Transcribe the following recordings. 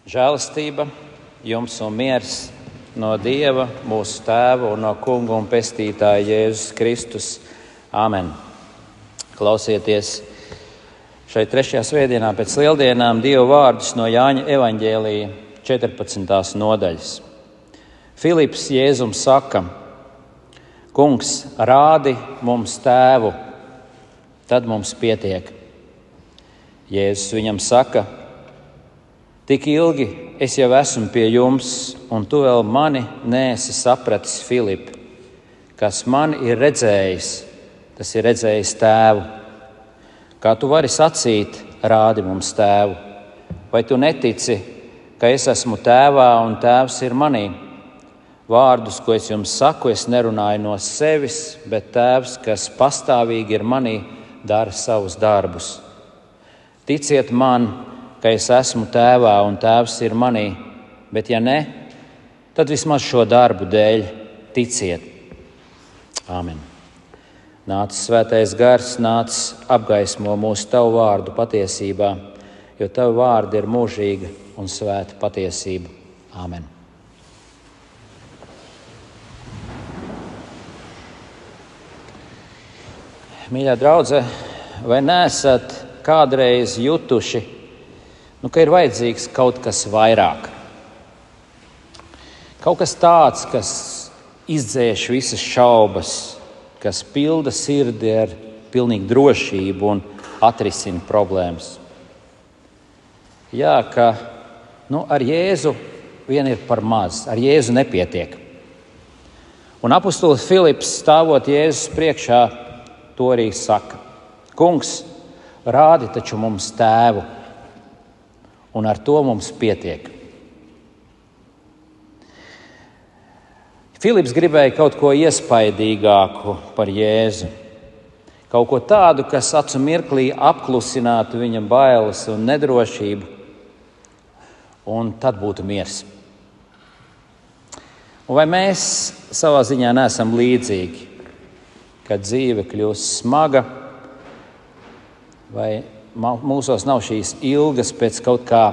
Žēlastība jums un miers no Dieva, mūsu Tēva un no Kunga un Pestītāja Jēzus Kristus. Āmen. Klausieties šeit 3. svētdienā pēc lieldienām Dieva vārdus no Jāņa evaņģēlija 14. nodaļas. Filips Jēzum saka: Kungs, rādi mums Tēvu, tad mums pietiek. Jēzus viņam saka: Tik ilgi es jau esmu pie jums, un tu vēl mani neesi sapratis, Filip. Kas mani ir redzējis, tas ir redzējis Tēvu. Kā tu vari sacīt, rādi mums Tēvu? Vai tu netici, ka es esmu Tēvā un Tēvs ir manī? Vārdus, ko es jums saku, es nerunāju no sevis, bet Tēvs, kas pastāvīgi ir manī, dara savus darbus. Ticiet man, ka es esmu Tēvā un Tēvs ir manī, bet ja ne, tad vismaz šo darbu dēļ ticiet. Āmen. Nāc Svētais Gars, nāc apgaismo mūsu Tavu vārdu patiesībā, jo Tavu vārdi ir mūžīga un svēta patiesība. Āmen. Mīļā draudze, vai neesat kādreiz jutuši, ka ir vajadzīgs kaut kas vairāk? Kaut kas tāds, kas izdzēš visas šaubas, kas pilda sirdi ar pilnīgu drošību un atrisina problēmas. Jā, ka ar Jēzu vien ir par maz, ar Jēzu nepietiek. Un apostolis Filips, stāvot Jēzus priekšā, to arī saka: Kungs, rādi taču mums Tēvu, un ar to mums pietiek. Filips gribēja kaut ko iespaidīgāku par Jēzu. Kaut ko tādu, kas acu mirklī apklusinātu viņa bailes un nedrošību, un tad būtu miers. Un vai mēs savā ziņā neesam līdzīgi, kad dzīve kļūst smaga, vai mūsos nav šīs ilgas pēc kaut kā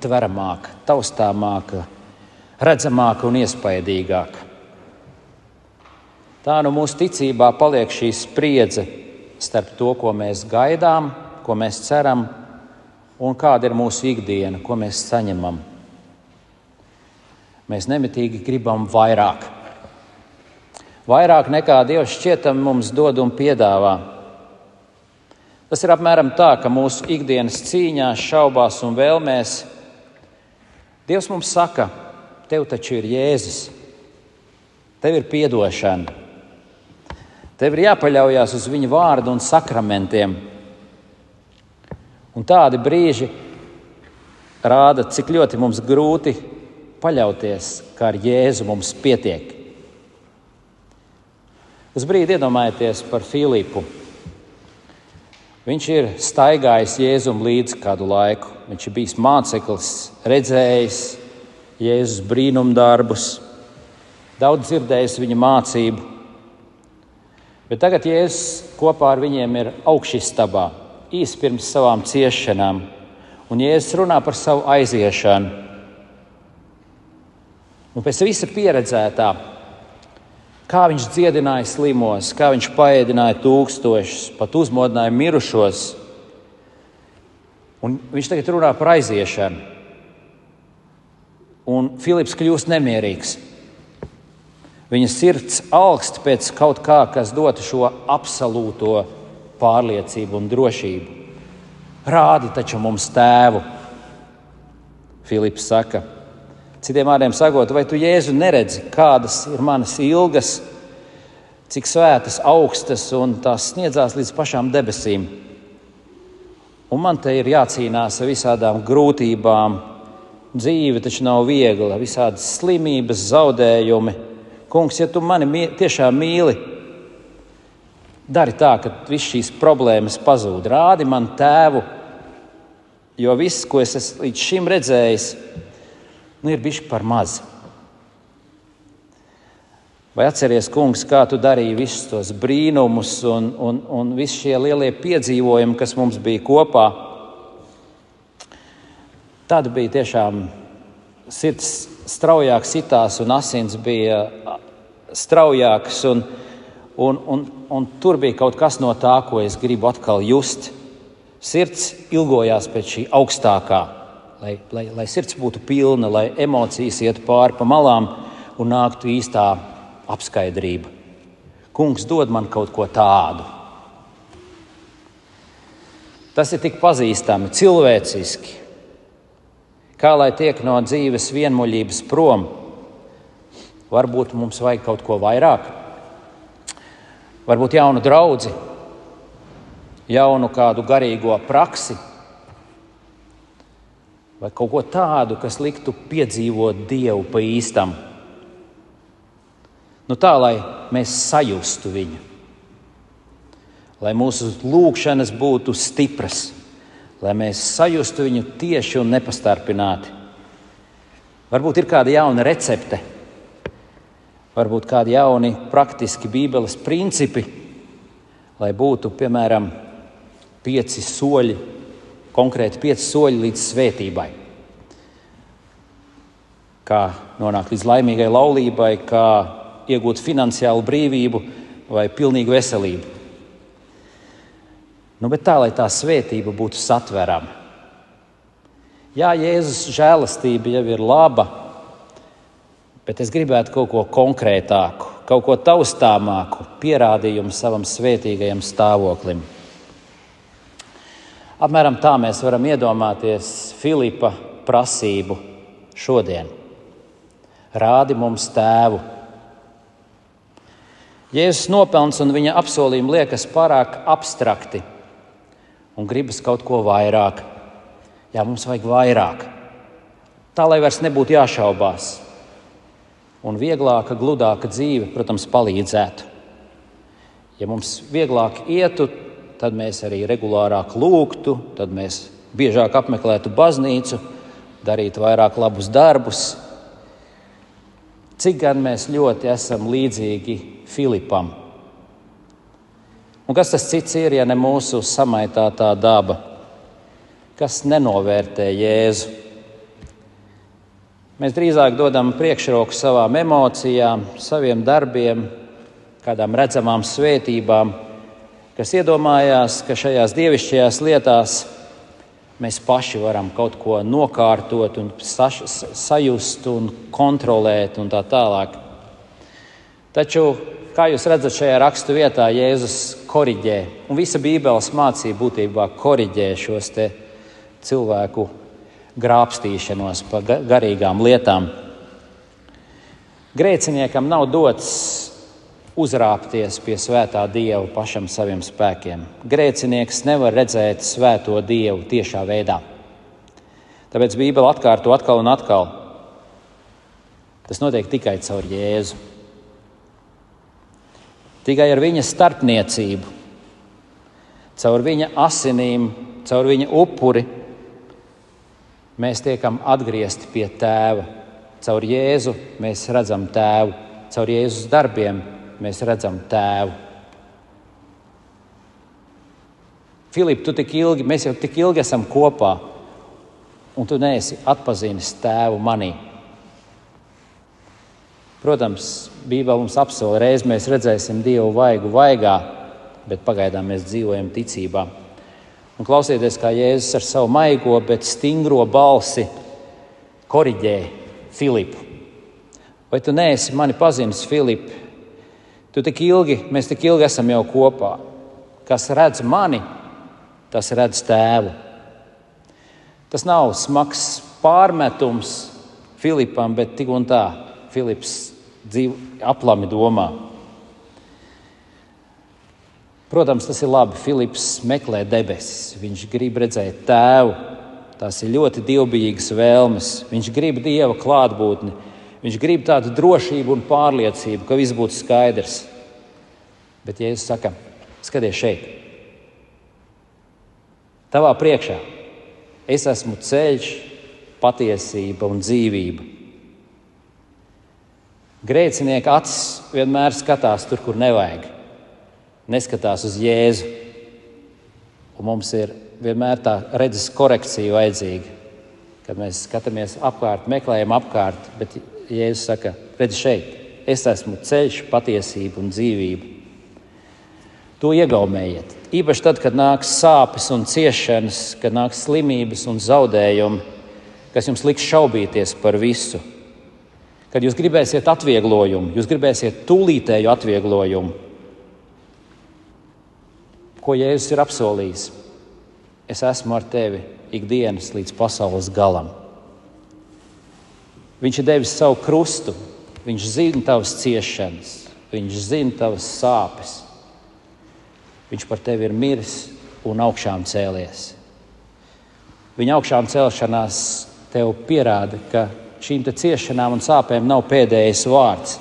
tveramāka, taustāmāka, redzamāka un iespaidīgāka. Tā mūsu ticībā paliek šī spriedze starp to, ko mēs gaidām, ko mēs ceram, un kāda ir mūsu ikdiena, ko mēs saņemam. Mēs nemitīgi gribam vairāk. Vairāk nekā Dievs šķietam mums dod un piedāvā. Tas ir apmēram tā, ka mūsu ikdienas cīņās, šaubās un vēlmēs Dievs mums saka: Tev taču ir Jēzus, tev ir piedošana, tev ir jāpaļaujās uz viņa vārdu un sakramentiem. Un tādi brīži rāda, cik ļoti mums grūti paļauties, ka ar Jēzu mums pietiek. Uz brīdi iedomājieties par Filipu. Viņš ir staigājis Jēzum līdzi kādu laiku. Viņš ir bijis māceklis, redzējis Jēzus brīnumdarbus, daudz dzirdējis viņa mācību. Bet tagad Jēzus kopā ar viņiem ir augšistabā, īsi pirms savām ciešanām, un Jēzus runā par savu aiziešanu. Un pēc visa pieredzētā, kā viņš dziedināja slimos, kā viņš paēdināja tūkstošus, pat uzmodināja mirušos. Un viņš tagad runā par aiziešanu. Un Filips kļūst nemierīgs. Viņa sirds alkst pēc kaut kā, kas dotu šo absolūto pārliecību un drošību. Rādi taču mums Tēvu, Filips saka. Citiem vārdiem sakot, vai tu, Jēzu, neredzi, kādas ir manas ilgas, cik svētas, augstas, un tās sniedzās līdz pašām debesīm. Un man te ir jācīnās ar visādām grūtībām. Dzīve taču nav viegla, visādas slimības, zaudējumi. Kungs, ja tu mani tiešām mīli, dari tā, ka viss šīs problēmas pazūd. Rādi man Tēvu, jo viss, ko es esmu līdz šim redzējis, ir bišķi par maz. Vai atceries, Kungs, kā tu darīji visus tos brīnumus un visi šie lielie piedzīvojumi, kas mums bija kopā? Tad bija tiešām sirds straujāk sitās un asins bija straujākas un tur bija kaut kas no tā, ko es gribu atkal just. Sirds ilgojās pēc šī augstākā, lai sirds būtu pilna, lai emocijas iet pāri pa malām un nāktu īstā apskaidrība. Kungs dod man kaut ko tādu. Tas ir tik pazīstami, cilvēciski. Kā lai tiek no dzīves vienmuļības prom? Varbūt mums vajag kaut ko vairāk. Varbūt jaunu draudzi, jaunu kādu garīgo praksi. Vai kaut ko tādu, kas liktu piedzīvot Dievu pa īstam. Tā, lai mēs sajustu viņu. Lai mūsu lūgšanas būtu stipras. Lai mēs sajustu viņu tieši un nepastarpināti. Varbūt ir kāda jauna recepte. Varbūt kādi jauni praktiski Bībeles principi. Lai būtu, piemēram, 5 soļi, konkrēti 5 soļi līdz svētībai. Kā nonākt līdz laimīgai laulībai, kā iegūt finansiālu brīvību vai pilnīgu veselību. Bet tā, lai tā svētība būtu satverama. Jā, Jēzus žēlastība jau ir laba, bet es gribētu kaut ko konkrētāku, kaut ko taustāmāku, pierādījumu savam svētīgajam stāvoklim. Apmēram tā mēs varam iedomāties Filipa prasību šodien. Rādi mums tēvu. Jēzus nopelns un viņa apsolījumi liekas pārāk abstrakti un gribas kaut ko vairāk. Jā, mums vajag vairāk. Tā, lai vairs nebūtu jāšaubās. Un vieglāka, gludāka dzīve, protams, palīdzētu. Ja mums vieglāk ietu, tad mēs arī regulārāk lūgtu, tad mēs biežāk apmeklētu baznīcu, darītu vairāk labus darbus. Cik gan mēs ļoti esam līdzīgi Filipam. Un kas tas cits ir, ja ne mūsu samaitātā daba, kas nenovērtē Jēzu? Mēs drīzāk dodam priekšroku savām emocijām, saviem darbiem, kādām redzamām svētībām, kas iedomājās, ka šajās dievišķajās lietās mēs paši varam kaut ko nokārtot un sajust un kontrolēt un tā tālāk. Taču, kā jūs redzat šajā rakstu vietā, Jēzus koriģē, un visa Bībeles mācība būtībā koriģē šos te cilvēku grābstīšanos pa garīgām lietām. Grēciniekam nav dots uzrāpties pie svētā Dieva pašam saviem spēkiem. Grēcinieks nevar redzēt svēto Dievu tiešā veidā. Tāpēc Bībele atkārto atkal un atkal. Tas notiek tikai caur Jēzu. Tikai ar viņa starpniecību, caur viņa asinīm, caur viņa upuri mēs tiekam atgriezti pie tēva. Caur Jēzu mēs redzam tēvu, caur Jēzus darbiem mēs redzam tēvu. Filip, mēs jau tik ilgi esam kopā, un tu neesi atpazīnis tēvu manī. Protams, Bībele mums apsola, reiz mēs redzēsim Dievu vaigu vaigā, bet pagaidām mēs dzīvojam ticībā. Un klausieties, kā Jēzus ar savu maigo, bet stingro balsi koriģē Filipu. Vai tu neesi mani pazinis, Filip? Mēs tik ilgi esam jau kopā. Kas redz mani, tas redz tēvu. Tas nav smags pārmetums Filipam, bet tik un tā Filips aplami domā. Protams, tas ir labi. Filips meklē debesis. Viņš grib redzēt tēvu. Tās ir ļoti dievbijīgas vēlmes. Viņš grib Dieva klātbūtni. Viņš grib tādu drošību un pārliecību, ka viss būtu skaidrs. Bet Jēzus saka, skaties šeit. Tavā priekšā es esmu ceļš, patiesība un dzīvība. Grēcinieka acis vienmēr skatās tur, kur nevajag. Neskatās uz Jēzu. Un mums ir vienmēr tā redzes korekcija vajadzīga, kad mēs skatāmies apkārt, meklējam apkārt, bet Jēzus saka, redz šeit, es esmu ceļš, patiesība un dzīvība. To iegaumējiet. Īpaši tad, kad nāks sāpes un ciešanas, kad nāks slimības un zaudējumi, kas jums liks šaubīties par visu. Kad jūs gribēsiet atvieglojumu, jūs gribēsiet tūlītēju atvieglojumu. Ko Jēzus ir apsolījis? Es esmu ar tevi ikdienas līdz pasaules galam. Viņš ir devis savu krustu, viņš zina tavas ciešanas, viņš zina tavas sāpes. Viņš par tevi ir miris un augšām cēlies. Viņa augšām celšanās tev pierāda, ka šīm te ciešanām un sāpēm nav pēdējais vārds.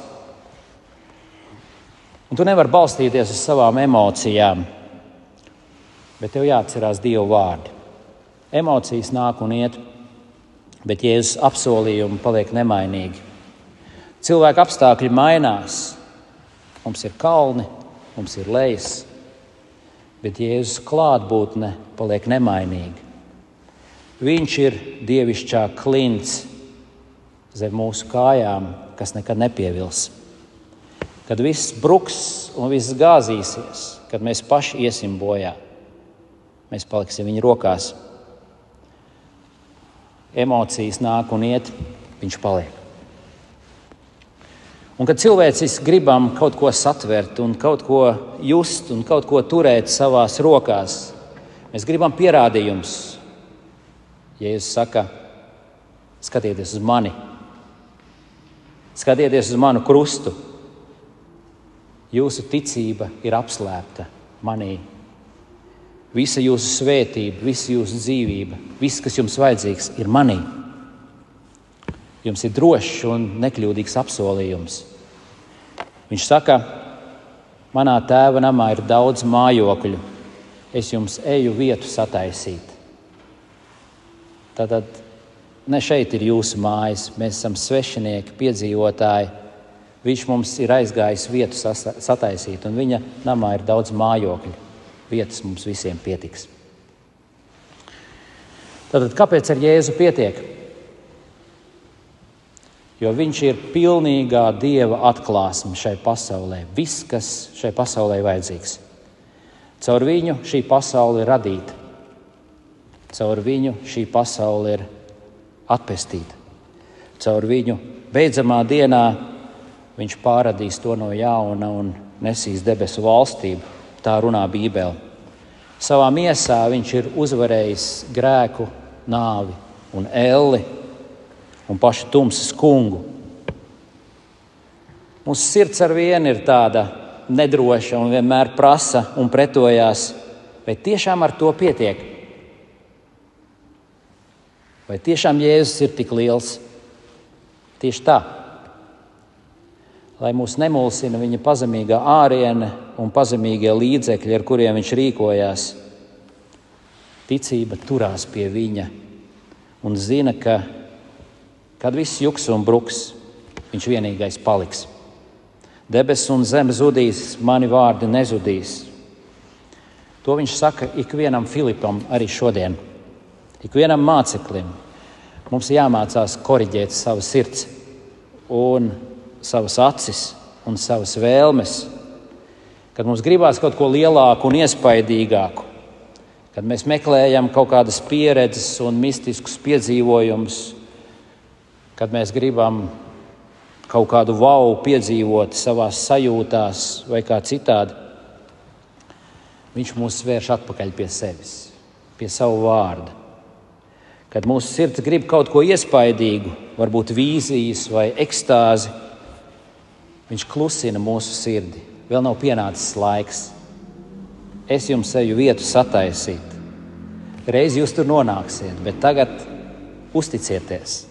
Un tu nevari balstīties uz savām emocijām, bet tev jāatcerās Dieva vārdi. Emocijas nāk un iet, bet Jēzus apsolījumi paliek nemainīgi. Cilvēka apstākļi mainās. Mums ir kalni, mums ir lejas, bet Jēzus klātbūtne paliek nemainīga. Viņš ir dievišķā klints zem mūsu kājām, kas nekad nepievils. Kad viss bruks un viss gāzīsies, kad mēs paši iesim bojā, mēs paliksim viņa rokās. Emocijas nāk un iet, viņš paliek. Un kad cilvēcis gribam kaut ko satvert un kaut ko just un kaut ko turēt savās rokās, mēs gribam pierādījumus. Jēzus saka, skatieties uz mani, skatieties uz manu krustu. Jūsu ticība ir apslēpta manī. Visa jūsu svētība, visa jūsu dzīvība, viss, kas jums vajadzīgs, ir manī. Jums ir drošs un nekļūdīgs apsolījums. Viņš saka, manā tēva namā ir daudz mājokļu, es jums eju vietu sataisīt. Tātad ne šeit ir jūsu mājas, mēs esam svešinieki, piedzīvotāji. Viņš mums ir aizgājis vietu sataisīt, un viņa namā ir daudz mājokļu. Vietas mums visiem pietiks. Tātad kāpēc ar Jēzu pietiek? Jo viņš ir pilnīgā Dieva atklāsme šai pasaulē. Viss, kas šai pasaulē vajadzīgs. Caur viņu šī pasaule ir radīta. Caur viņu šī pasaule ir atpestīta. Caur viņu beidzamā dienā viņš pārradīs to no jauna un nesīs debesu valstību. Tā runā Bībele. Savā miesā viņš ir uzvarējis grēku, nāvi un elli un pašu tumsas kungu. Mūsu sirds ar vienu ir tāda nedroša un vienmēr prasa un pretojās, vai tiešām ar to pietiek? Vai tiešām Jēzus ir tik liels? Tieši tā. Lai mūs nemulsina viņa pazemīgā āriene un pazemīgie līdzekļi, ar kuriem viņš rīkojās. Ticība turās pie viņa un zina, ka, kad viss juks un bruks, viņš vienīgais paliks. Debesis un zeme zudīs, mani vārdi nezudīs. To viņš saka ikvienam Filipam arī šodien. Ikvienam māceklim. Mums jāmācās koriģēt savu sirds un savas acis un savas vēlmes, kad mums gribās kaut ko lielāku un iespaidīgāku, kad mēs meklējam kaut kādas pieredzes un mistiskus piedzīvojumus, kad mēs gribam kaut kādu vau piedzīvot savās sajūtās vai kā citādi, viņš mūs vērš atpakaļ pie sevis, pie savu vārdu. Kad mūsu sirds grib kaut ko iespaidīgu, varbūt vīzijas vai ekstāzi, viņš klusina mūsu sirdi. Vēl nav pienācis laiks. Es jums eju vietu sataisīt. Reiz jūs tur nonāksiet, bet tagad uzticieties.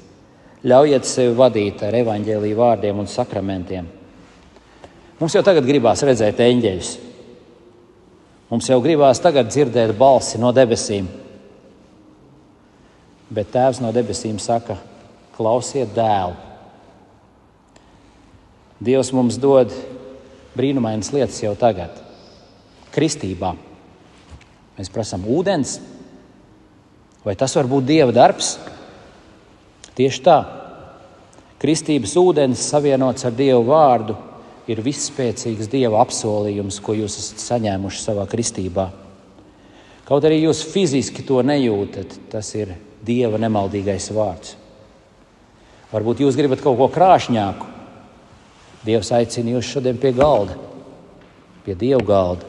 Ļaujiet sevi vadīt ar evaņģēlija vārdiem un sakramentiem. Mums jau tagad gribās redzēt eņģeļus. Mums jau gribās tagad dzirdēt balsi no debesīm. Bet Tēvs no debesīm saka, klausiet dēlu. Dievs mums dod brīnumainas lietas jau tagad. Kristībā. Mēs prasām ūdens. Vai tas var būt Dieva darbs? Tieši tā. Kristības ūdens savienots ar Dievu vārdu ir visspēcīgs Dieva apsolījums, ko jūs esat saņēmuši savā kristībā. Kaut arī jūs fiziski to nejūtat, tas ir Dieva nemaldīgais vārds. Varbūt jūs gribat kaut ko krāšņāku. Dievs aicina jūs šodien pie galda, pie Dieva galda.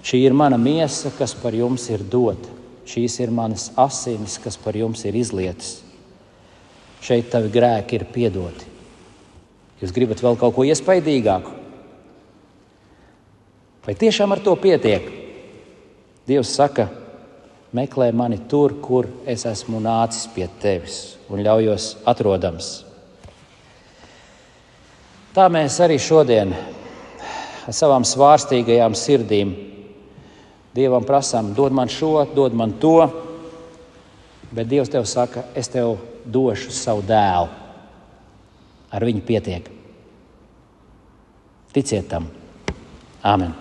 Šī ir mana miesa, kas par jums ir dota. Šīs ir manas asinis, kas par jums ir izlietas. Šeit tavi grēki ir piedoti. Jūs gribat vēl kaut ko iespaidīgāku? Vai tiešām ar to pietiek? Dievs saka, meklē mani tur, kur es esmu nācis pie tevis un ļaujos atrodams. Tā mēs arī šodien ar savām svārstīgajām sirdīm Dievam prasām, dod man šo, dod man to, bet Dievs tev saka, es tev došu savu dēlu. Ar viņu pietiek. Ticiet tam. Āmen.